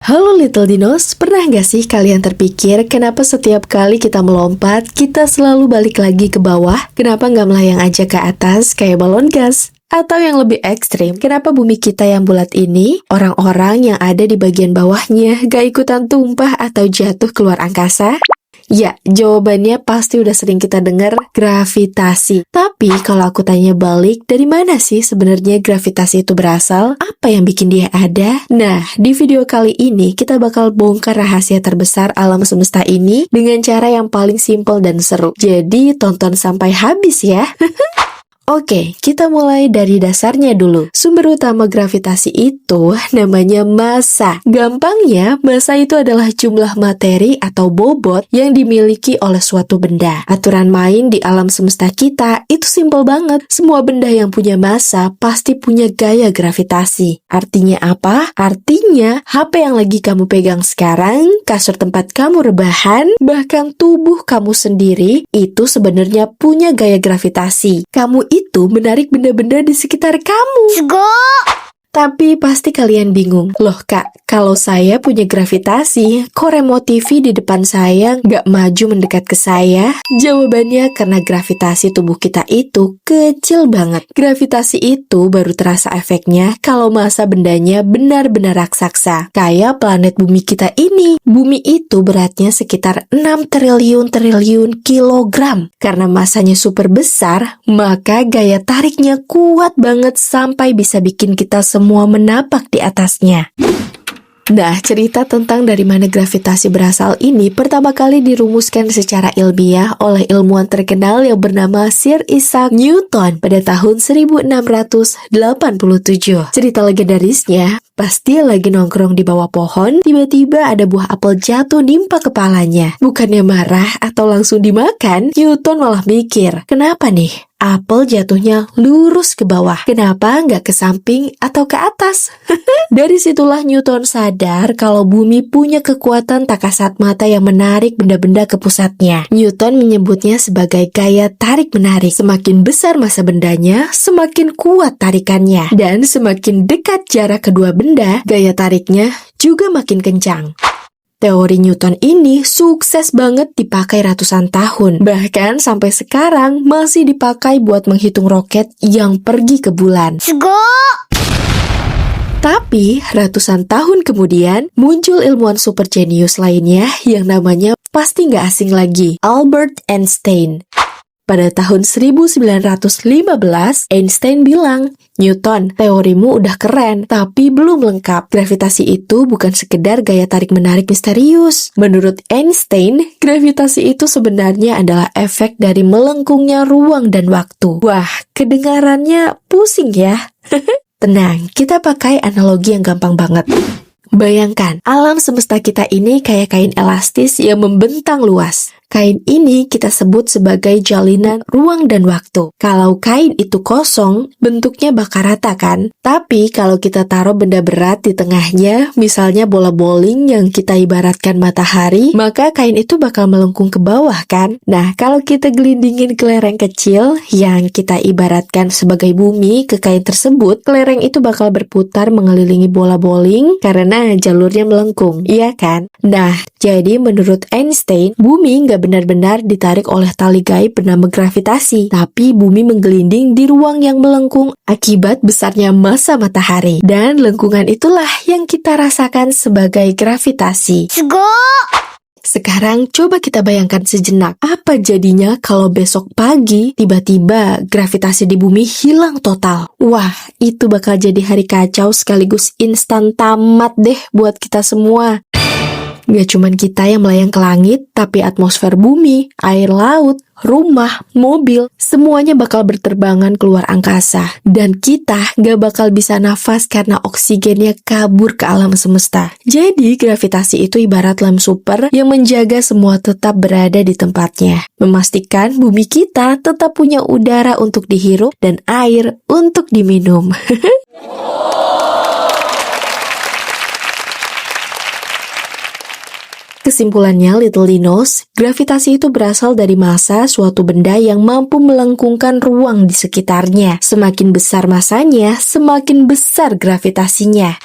Halo Little Dinos, pernah nggak sih kalian terpikir kenapa setiap kali kita melompat, kita selalu balik lagi ke bawah? Kenapa nggak melayang aja ke atas kayak balon gas? Atau yang lebih ekstrim, kenapa bumi kita yang bulat ini, orang-orang yang ada di bagian bawahnya gak ikutan tumpah atau jatuh keluar angkasa? Ya, jawabannya pasti udah sering kita dengar, gravitasi. Tapi kalau aku tanya balik, dari mana sih sebenarnya gravitasi itu berasal? Apa yang bikin dia ada? Nah, di video kali ini kita bakal bongkar rahasia terbesar alam semesta ini dengan cara yang paling simpel dan seru. Jadi tonton sampai habis ya. Oke, kita mulai dari dasarnya dulu. Sumber utama gravitasi itu namanya massa. Gampangnya, massa itu adalah jumlah materi atau bobot yang dimiliki oleh suatu benda. Aturan main di alam semesta kita itu simpel banget. Semua benda yang punya massa pasti punya gaya gravitasi. Artinya apa? Artinya, HP yang lagi kamu pegang sekarang, kasur tempat kamu rebahan, bahkan tubuh kamu sendiri, itu sebenarnya punya gaya gravitasi. Kamu itu menarik benda-benda di sekitar kamu. Tapi pasti kalian bingung, loh kak, kalau saya punya gravitasi, kok remote TV di depan saya nggak maju mendekat ke saya? Jawabannya karena gravitasi tubuh kita itu kecil banget. Gravitasi itu baru terasa efeknya kalau massa bendanya benar-benar raksasa. Kayak planet bumi kita ini. Bumi itu beratnya sekitar 6 triliun kilogram. Karena massanya super besar, maka gaya tariknya kuat banget sampai bisa bikin kita semua menapak di atasnya. Nah, cerita tentang dari mana gravitasi berasal ini pertama kali dirumuskan secara ilmiah oleh ilmuwan terkenal yang bernama Sir Isaac Newton pada tahun 1687. Cerita legendarisnya, pas dia lagi nongkrong di bawah pohon, tiba-tiba ada buah apel jatuh nimpa kepalanya. Bukannya marah atau langsung dimakan, Newton malah mikir, kenapa nih? Apel jatuhnya lurus ke bawah. Kenapa nggak ke samping atau ke atas? Dari situlah Newton sadar kalau bumi punya kekuatan tak kasat mata yang menarik benda-benda ke pusatnya. Newton menyebutnya sebagai gaya tarik-menarik. Semakin besar massa bendanya, semakin kuat tarikannya. Dan semakin dekat jarak kedua benda, gaya tariknya juga makin kencang. Teori Newton ini sukses banget dipakai ratusan tahun. Bahkan sampai sekarang masih dipakai buat menghitung roket yang pergi ke bulan. Tapi ratusan tahun kemudian muncul ilmuwan super jenius lainnya yang namanya pasti nggak asing lagi, Albert Einstein. Pada tahun 1915, Einstein bilang, Newton, teorimu udah keren, tapi belum lengkap. Gravitasi itu bukan sekedar gaya tarik-menarik misterius. Menurut Einstein, gravitasi itu sebenarnya adalah efek dari melengkungnya ruang dan waktu. Wah, kedengarannya pusing ya? Tenang, kita pakai analogi yang gampang banget. Bayangkan, alam semesta kita ini kayak kain elastis yang membentang luas. Kain ini kita sebut sebagai jalinan ruang dan waktu. Kalau kain itu kosong, bentuknya bakal rata kan? Tapi kalau kita taruh benda berat di tengahnya, misalnya bola bowling yang kita ibaratkan matahari, maka kain itu bakal melengkung ke bawah kan? Nah, kalau kita gelindingin kelereng kecil yang kita ibaratkan sebagai bumi ke kain tersebut, kelereng itu bakal berputar mengelilingi bola bowling karena jalurnya melengkung, iya kan? Nah, jadi menurut Einstein, bumi nggak benar-benar ditarik oleh tali gaib bernama gravitasi, tapi bumi menggelinding di ruang yang melengkung akibat besarnya massa matahari. Dan lengkungan itulah yang kita rasakan sebagai gravitasi. Sekarang coba kita bayangkan sejenak, apa jadinya kalau besok pagi tiba-tiba gravitasi di bumi hilang total? Wah, itu bakal jadi hari kacau sekaligus instan tamat deh buat kita semua. Gak cuman kita yang melayang ke langit, tapi atmosfer bumi, air laut, rumah, mobil, semuanya bakal berterbangan keluar angkasa. Dan kita gak bakal bisa nafas karena oksigennya kabur ke alam semesta. Jadi gravitasi itu ibarat lem super yang menjaga semua tetap berada di tempatnya. Memastikan bumi kita tetap punya udara untuk dihirup dan air untuk diminum. Kesimpulannya, Little Dinos, gravitasi itu berasal dari massa suatu benda yang mampu melengkungkan ruang di sekitarnya. Semakin besar massanya, semakin besar gravitasinya.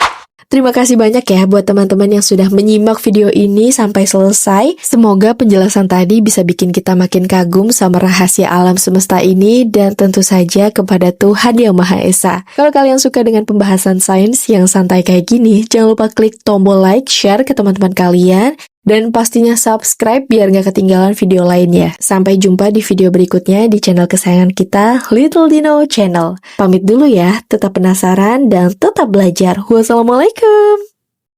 Terima kasih banyak ya buat teman-teman yang sudah menyimak video ini sampai selesai. Semoga penjelasan tadi bisa bikin kita makin kagum sama rahasia alam semesta ini dan tentu saja kepada Tuhan Yang Maha Esa. Kalau kalian suka dengan pembahasan sains yang santai kayak gini, jangan lupa klik tombol like, share ke teman-teman kalian, dan pastinya subscribe biar nggak ketinggalan video lainnya. Sampai jumpa di video berikutnya di channel kesayangan kita, Little Dino Channel. Pamit dulu ya, tetap penasaran dan tetap belajar. Wassalamualaikum.